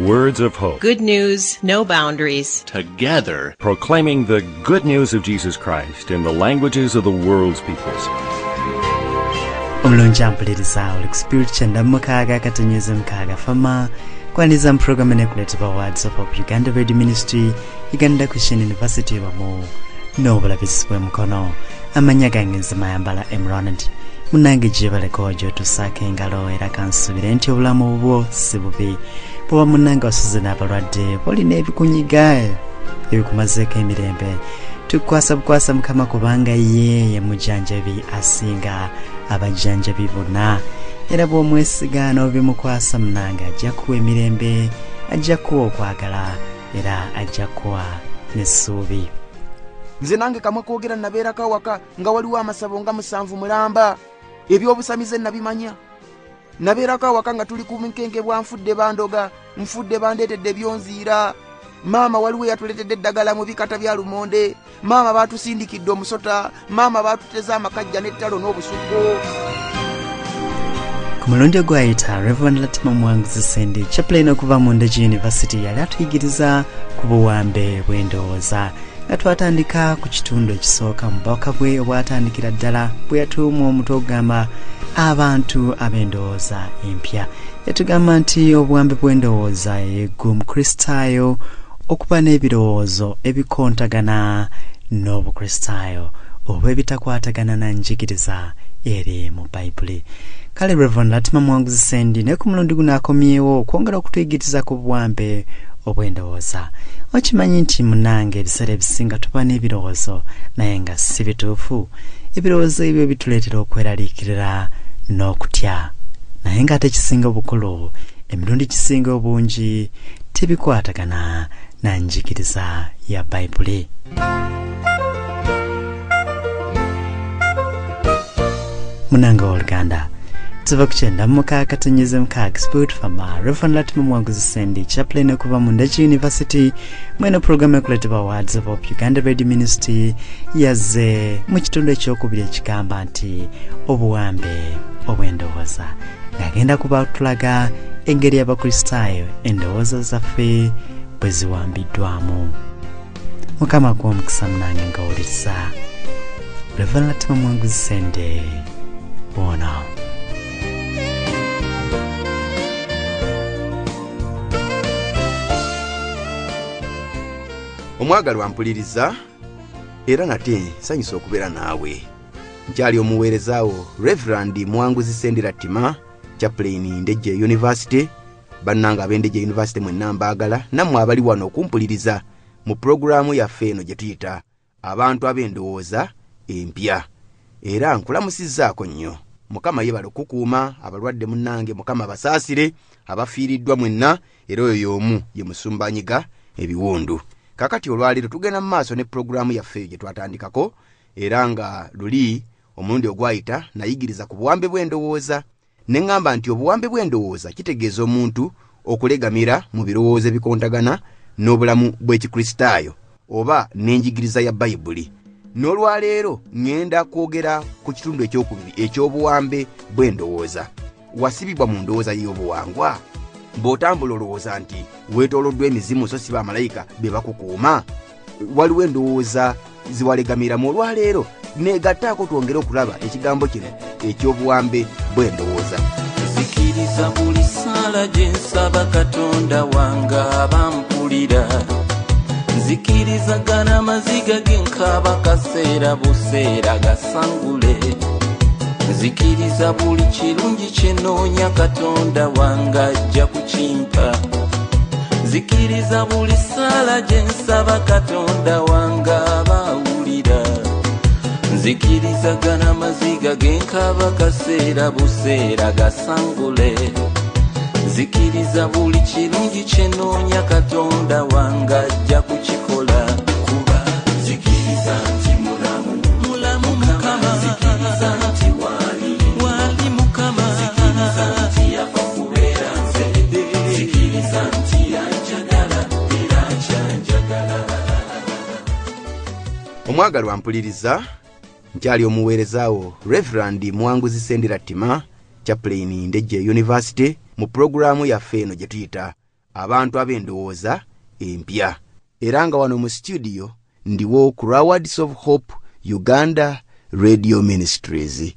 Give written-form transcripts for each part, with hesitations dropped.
Words of hope. Good news, no boundaries. Together, Proclaiming the good news of Jesus Christ in the languages of the world's peoples. Omulungi ampuliriza oli ku Spirit Fm Uganda katonyeza mukaaga fama kwaniza program ekuletebwa Words of Hope Uganda Radio Ministry Uganda Christian University n'obulabizi Mukono. Amanya gange nze Mayambala M Ronald. Munange gyebaleko gy'otusaako engalo era kansubire nti obulamu bwo si bubi. Bw'oba munange wasuze n'abalwadde bolina ebikunyiga ebikumazeeko emirembe. Tukwasa Mukama kubanga ye mujjanjabi asinga abajjanjabi bonna. Era bw'omwesiga n'obimukwasa munange ajja kuwa emirembe, ajja kuwa okwagala, era ajja kuwa n'essuubi. Nze nange kamwe koogera nabeerako awaka nga waliwo amasabo nga 7 mulamba. Ebyobusamize nabimanya. Nabeerako awaka nga tuli ku nkenke bwa nfudde bandoga, nfudde bandeetedde byonziira. Maama waliwo yatuletedde eddagala mu bikata bya lumonde. Maama baatusindikidde omusota. Maama baatuteza amakajja n'ettalo n'obusuggo. Ku mulundi ogwayita Reverend Latima Mwanguzi Sendi chaplain okuva mu Uganda University yali atuyigiriza ku buwambe bw'endowooza. Nga twatandika ku kitundu ekisooka mu bubaka bwe obwatandikira ddala bwe yatuuma omutwe ogamba abantu ab'endowooza empya. Yatugamba nti obuwambe bw'endowooza y'Omukristaayo okuba n'ebirowoozo ebikontagana n'Obukristaayo oba ebitakwatagana na njigiriza eri mu Bayibuli. Kale Reverend Latima Mwanguzi Sendi ne ku mulundi guno akomyewo okwongera okutuyigiriza ku buwambe obw'endowooza. Okimanyi nti munange ebiseera ebisinga tuba n'ebirowoozo naye nga si bituufu. Ebirowoozo ebyo bituleetera okweraliikirira n'okutya. Naye nga ate kisinga obukulu, emirundi kisinga obungi tebikwatagana na njigiriza ya Bayibuli. Munange Luganda tuva kuchenda mukaaga katonyeza mukaaga Spirit Fm Reverend Latima Mwanguzi Sendi chaplain okuva mu Uganda University mwene program ekuletebwa Words of Hope Uganda Radio Ministry yaze mu kitundu ekyokubiri ekigamba nti obuwambe obw'endowooza ng'agenda kubatulaga engeri y'Abakristaayo endowooza zaffe bwe ziwambiddwamu. Mukama gw'omukisa munange ng'owuliriza Reverend Latima Mwanguzi Sendi bona. Omwagalwa mpuliriza era nate sanyusa okubeera naawe. Nkyali omuweerezaawo Reverend Mwanguzi Sendi Latima chaplain Ndejje University. Bannanga ab'Endejje University mwenna mbaagala nammwe abali wano okumpuliriza mu programu yaffe eno gye tuyita abantu ab'endowooza empya. Era nkulamusizzaako nnyo. Mukama yebale okukuuma abalwadde munnange, Mukama basaasire abafiiriddwa mwenna, era oyo y'omu ye musumbanyiga ebiwundu. Kakati olwaleero tugenda mu maaso ne programu yaffe gye twatandikako, era nga luli omulundi ogwayita nayigiriza ku buwambe bw'endowooza. Ne ngamba nti obuwambe bw'endowooza kitegeeza omuntu okulegamira mu birowoozo ebikontagana n'obulamu bw'Ekikristaayo oba n'enjigiriza ya Bayibuli. N'olwaleero ngenda kwogera ku kitundu ekyokubiri eky'obuwambe bw'endowooza. Wasibibwa mu ndowooza y'obuwangwa? Bw'otambula olowooza nti weetooloddwa emizimu so si bamalayika be bakukuuma? Waliwo endowooza ziwalegamiramu. Olwaleero neegattaako twongere okulaba ekigambo kino eky'obuwambe bw'endowooza. Zikiriza buli ssaala gye nsaba Katonda wange abampulira. Nzikirizagana amaziga g'enkaaba kaseera buseera gasangule. Nzikiriza buli kirungi kye noonya Katonda wange ajja kukimpa. Nzikiriza buli ssaala gye nsaba Katonda wange abaawulira. Nzikirizagana amaziga g'enkaaba kaseera buseera gasangule. Nzikiriza buli kirungi kye noonya Katonda wange ajja kukikola. Kuba nzikiriza nti mulamu Mukama. Nzikiriza nti wali Mukama. Nzikiriza nti yafa kubeera nze. Nzikiriza nti yanjagala era akyanjagala. Omwagalwa mpuliriza nkyali omuweerezaawo Reverend Mwanguzi Sendi Latima chaplain Ndejje University mu programu yaffe eno gye tuyita abantu ab'endowooza empya. Era nga wano mu studio ndiwo ku Words of Hope Uganda Radio Ministries.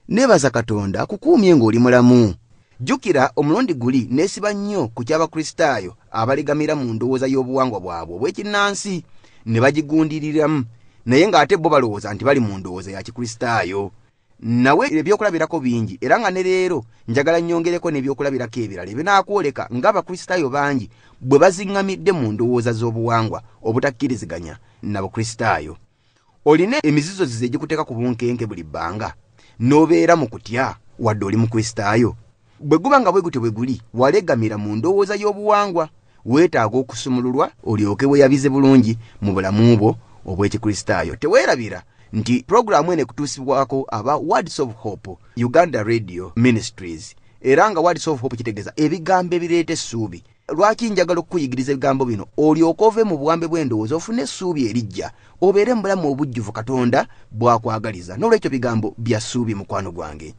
Nebaza Katonda akukuumye ng'oli mulamu. Jukira omulundi guli neesiba nnyo ku ky'Abakristaayo abalegamira mu ndowooza y'obuwangwa bwabwe obw'ekinnansi ne bagigundiriramu, naye ng'ate bo balowooza nti bali mu ndowooza ya Kikristaayo. Nawe ebyokulabirako bingi, era nga ne leero njagala nnyongereko n'ebyokulabirako ebirala ebinaakwoleka ng'Abakristaayo bangi bwe baziŋŋamidde mu ndowooza z'obuwangwa obutakkiriziganya n'Abakristaayo. Olina emizizozizo egikuteeka ku bunkenke buli bbanga, n'obeera mu kutya wadde oli Mukristaayo. Bwe guba nga bwe gutyo bwe guli, walegamira mu ndowooza y'obuwangwa, weetaaga okusumululwa olyoke weeyabize bulungi mu bulamu bwo obw'Ekikristaayo. Teweerabira nti programu ene kutuusibwako aba Words of Hope Uganda Radio Ministries, era nga Words of Hope kitegeeza ebigambo ebireeta essuubi. Lwaki njagala okukuyigiriza ebigambo bino olyoke ove mu buwambe bw'endowooza ofune essuubi erijja, obeere mu bulamu obujjuvu Katonda bw'akwagaliza. N'olwekyo bigambo bya ssuubi mukwano gwange.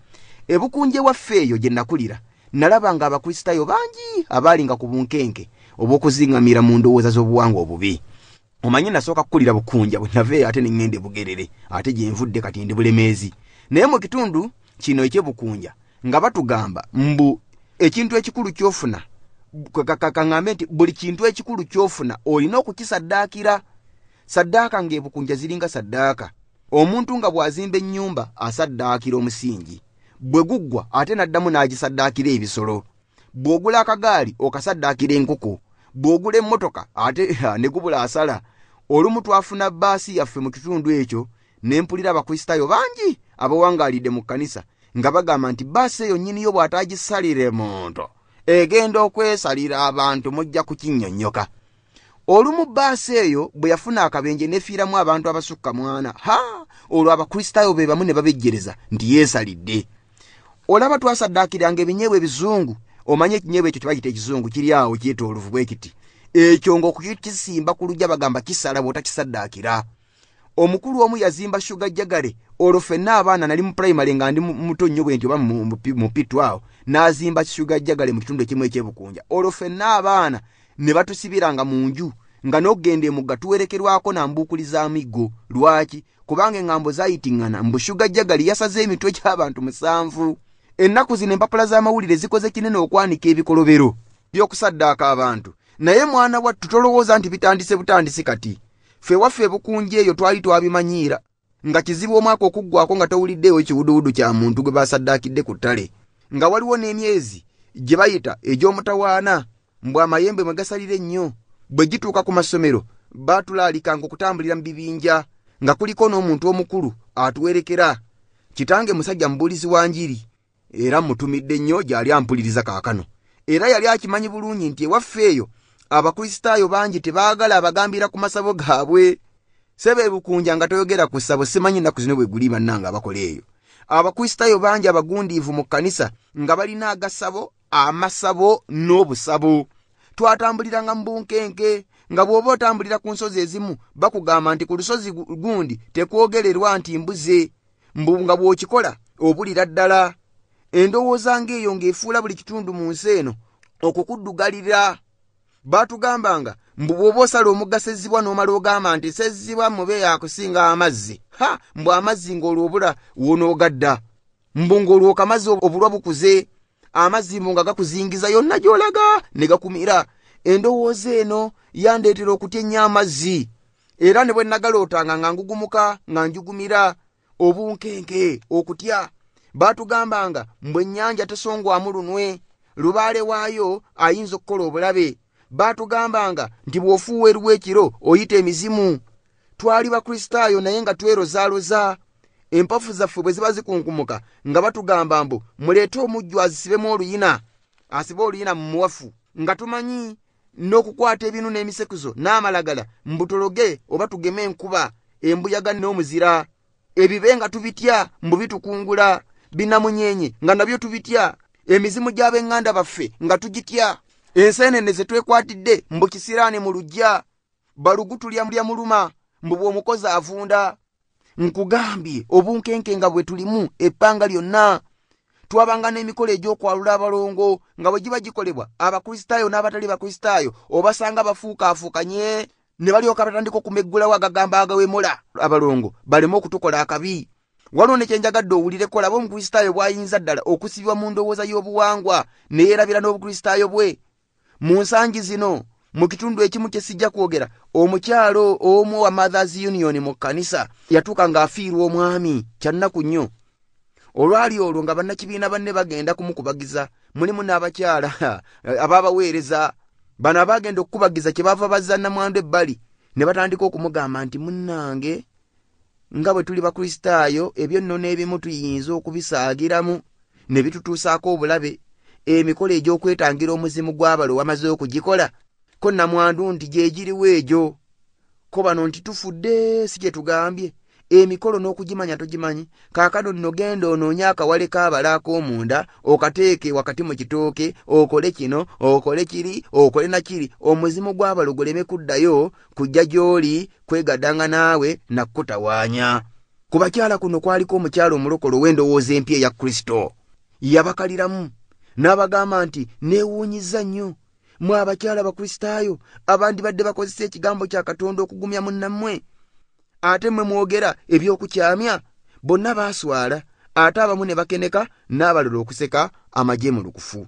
Ebukunje waffe eyo gye nakulira, nalaba nga Abakristaayo bangi abaalinga ku bunkenke obw'okuziŋŋamira mu ndowooza z'obuwangwa obubi. Omanyi nasooka kukulira Bukunja bwe nave ate ne ŋŋende Bugerere, ate gye nvudde kati ndi Bulemeezi. Naye mu kitundu kino eky'Ebukunja nga batugamba mbu ekintu ekikulu ky'ofuna, kaŋŋambe nti buli kintu ekikulu ky'ofuna olina okukisaddaakira. Saddaaka ng'Ebukunja ziringa saddaaka. Omuntu nga bw'azimba ennyumba asaddaakira omusingi, bwe guggwa ate n'addamu n'agisaddaakira ebisolo. Bw'ogula akagaali okasaddaakira enkoko, bw'ogula emmotoka ate ne gubula asala. Olumu twafuna bbaasi yaffe mu kitundu ekyo, ne mpulira Abakristaayo bangi abawangaalidde mu kkanisa nga bagamba nti bbaasi eyo nnyini yo bw'ataagisalire muntu egenda okwesalira abantu mujja kukinnyonnyoka. Olumu bbaasi eyo bwe yafuna akabenje nefiiramu abantu abasukka mwana, olwo Abakristaayo be bamu ne babejjereza nti yeesalidde. Olaba twasaddaakiranga ebinyeebwa ebizungu. Omanye ekinyeebwa ekyo tebayita ekizungu, kiri awo kyetooluvu bwe kiti. Ekyo ng'okukisimba ku lujja bagamba kisala bw'otakisaddaakira. Omukulu omu yazimba shuga jagale, olwo ffenna abaana nali mu primary nga ndi muto nnyo bwe nti oba mu pitu awo, n'azimba shuga jagale mu kitundu ekimu eky'Ebukunja. Olwo ffenna abaana ne batusibiranga mu nju nga n'ogenda emugga tuwerekerwako nambuukuliza amiggo. Lwaki? Kubanga eŋŋambo zaayitiŋŋana mbu shuga jagale yasaze emitwe gy'abantu 7. Ennaku zino empapula z'amawulire zikoze kinene okwanika ebikolobero by'okusaddaaka abantu. Naye mwana wattu tolowooza nti bitandise butandisi kati. Ffe waffe Ebukunja eyo twali twabimanyiira nga kizibu omwaka okuggwako nga towuliddeewo ekiwuduwudu kya muntu gwe basaddaakidde ku ttale. Nga waliwo n'emyezi gye bayita egy'omutawaana, mbw amayembe mwe gasalira ennyo. Bwe gituuka ku masomero baatulaalikanga okutambulira mu bibinja nga kuliko n'omuntu omukulu atuwerekera. Kitange musajja mubuulizi wa njiri, era mutumidde nnyo gy'ali ampuliriza kaakano. Era yali akimanyi bulungi nti ewaffe eyo Abakristaayo bangi tebaagala abagambira ku masabo gaabwe. Sebe Ebukunja nga toyogera ku ssabo, simanyi nnaku zino bwe guli bannanga abakola eyo. Abakristaayo bangi abagundiivu mu kkanisa nga balina agasabo, amasabo n'obusabo. Twatambuliranga mu bunkenke nga bw'oba otambulira ku nsozi ezimu bakugamba nti ku lusozi gundi tekwogererwa nti mbuze, mbu nga bw'okikola obulira ddala. Endowooza ng'eyo ng'efuula buli kitundu mu nsi eno okukuddugalira. Baatugambanga mbu bw'oba osala omugga Ssezzibwa n'omala ogamba nti Ssezzibwa mube yakusinga amazzi, mbu amazzi ng'olwobula wonoogadda, mbu ng'olwoka amazzi obulwa bukuze, amazzi mbu nga gakuzingiza yonna gy'olaga ne gakumira. Endowooza eno yandeetera okutya ennyo amazzi, era ne bwe nagalootanga nga ngugumuka nga njugumira. Obunkenke okutya. Baatugambanga mbu ennyanja tesongwamu lunwe, lubaale waayo ayinza okukola obulabe. Baatugambanga nti bw'ofuuwa erw'ekiro oyita emizimu. Twali Bakristaayo naye nga twerozaaloza. Empafu zaffe bwe ziba zikunkumuka nga batugamba mbu muleete omujju azisibemu oluyina, asibe oluyina mu muwafu, nga tumanyi n'okukwata ebinu n'emisekuzo n'amalagala mbutologe oba tugeme enkuba, embuyaga n'omuzira. Ebibe nga tubitya mbu bitukungula, binamunyenye nga nabyo tubitya, emizimu gy'ab'eŋŋanda baffe nga tugitya. Enseenene ze twekwatidde mbu kisiraane mu luggya, balugutu lya muluma mbu bw'omukozi avunda. Nkugambye obunkenke nga bwe tulimu eppanga lyonna. twabanga n'emikolo egy'okwalula abalongo nga bwe giba gikolebwa abakristaayo n'abatali bakristaayo obasanga bafuukaafuukanye ne balyoka batandika okumeggulawo agagamba agawemula abalongo baleme okutukola akabi. Waliwo ne kyenjagadde owulireko laba omukristaayo bw'ayinza ddala okusibibwa mu ndowooza y'obuwangwa ne yeerabira n'obukristaayo bwe. Mu nsangi zino mu kitundu ekimu kye sijja kwogera, omukyalo omu wa Mothers Union mu kkanisa yatuuka ng'afiirwa omwami kyannaku nnyo. Olwali olwo nga bannakibiina banne bagenda kumukubagiza, mulimu n'abakyala abaabaweereza. Bano abagenda okukubagiza kye bava bazza Nnamwandu ebbali ne batandika okumugamba nti munnange nga bwe tuli bakristaayo ebyo nno n'ebimu tuyinza okubisaagiramu ne bitutuusaako obulabe. Emikolo egy'okwetangira omuzimu gw'abalo wamaze okugikola. Ko Nnamwandu nti gye giriwo egyo. Ko bano nti tufudde si gye tugambye. Emikolo n'okugimanya togimanyi. Kaakano nno genda onoonye akawale k'abalaako omunda okateeke wakati mu kitooke okole kino okole kiri okole na kiri omuzimu gw'abalo guleme kuddayo kujja gy'oli kwegaddanga naawe nakkutawaanya. Ku bakyala kuno kwaliko omukyala omulokolo w'endowooza empya eya Kristo. Yabakaliramu n'abagamba nti neewuunyiza nnyo mwe abakyala bakristaayo abandi badde bakozesa ekigambo kya Katonda okugumya munnammwe. Ate mwe mwogera ebyokukyamya. Bonna baaswala ate abamu ne bakeneka n'abalala okuseka amagye mu lukufu.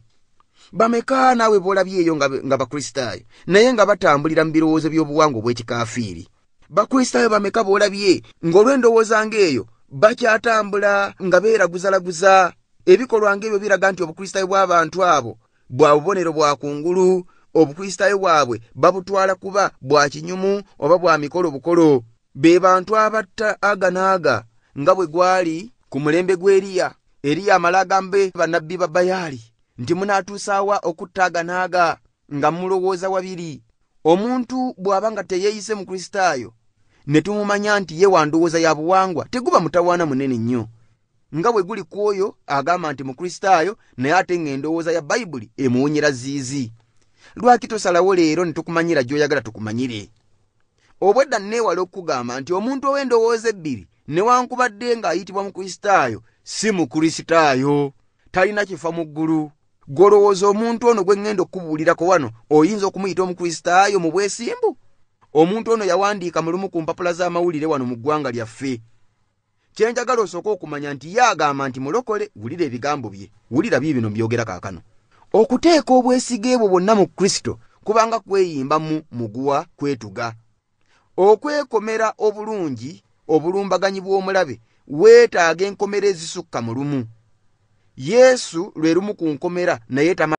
Bameka naawe boolabyeyo nga bakristaayo naye nga batambulira mu birowoozo by'obuwangwa bw'ekikaafiiri? Bakristaayo bameka boolabye ng'olw'endowooza ng'eyo bakyatambula nga beeraguzalaguza? Ebikolwa ng'ebyo biraga nti obukristaayo bw'abantu abo bwa bubonero bwa kungulu. Obukristaayo bwabwe babutwala kuba bwa kinyumu oba bwa mikolo bukolo. Be bantu abatta aga naaga nga bwe gwali ku mulembe gw'Eriya. Eriya amala agambe bannabbi ba Bayaali nti munaatuusaawa okutta aga naaga nga mulowooza wabiri. Omuntu bw'aba nga teyeeyise mu kristaayo ne tumumanya nti ye wa ndowooza ya buwangwa, teguba mutawaana munene nnyo nga bwe guli ku oyo agamba nti mu kristaayo naye ate ng'endowooza ya Bayibuli emuwonyera ziizi. Lwaki tosalawo leero ne tukumanyira gy'oyagala tukumanyire? Obwedda neewala okugamba nti omuntu ow'endowooza ebbiri newankubadde ng'ayitibwa mu kristaayo si mu kristaayo, talina kifa mu ggulu. Golowooza omuntu ono gwe ngenda okubuulirako wano oyinza okumuyita omukristaayo mu bwesimbu? Omuntu ono yawandiika mu lumu ku mpapula z'amawulire wano mu ggwanga lyaffe. Kyenjagala osooka okumanya nti ye agamba nti mulokole. Wulira ebigambo bye, wulira bino byogera kaakano. Okuteeka obwesige bwo bwonna mu Kristo kubanga kweyimba mu muguwa kwetuga. Okwekomera obulungi obulumbaganyi bw'omulabe weetaaga enkomera ezisukka mu lumu. Yesu lwe lumu ku nkomera naye